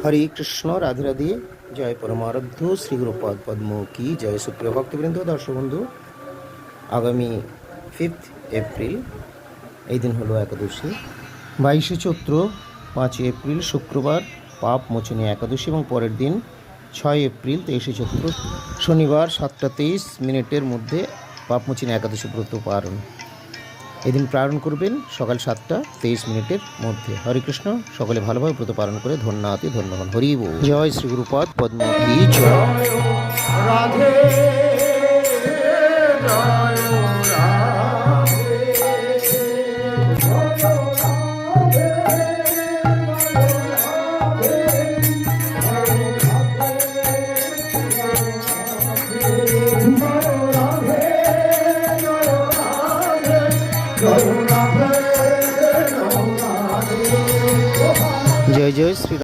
হরে কৃষ্ণ, রাধে রাধে। জয় পরমারাধ্য শ্রী গুরুপদ পদ্ম কি জয়। সুপ্রিয় ভক্তবৃন্দ, দর্শক বন্ধু, আগামী 5 এপ্রিল এই দিন হলো একাদশী। 22শে চৈত্র 5 এপ্রিল শুক্রবার পাপ মোচনী একাদশী, এবং পরের দিন 6 এপ্রিল 23শে চৈত্র শনিবার 7টা 23 মিনিটের মধ্যে পাপ মোচনী একাদশী ব্রত পালন। এদিন পালন করবেন সকাল 7টা 23 মিনিটের মধ্যে। হরে কৃষ্ণ। সকলে ভালোভাবে ব্রত পালন করে ধন্যাতি ধন্য হন। হরি বল। জয় শ্রী গুরুপদ পদ্ম কি জয়। রাধে জয় জয় শ্রী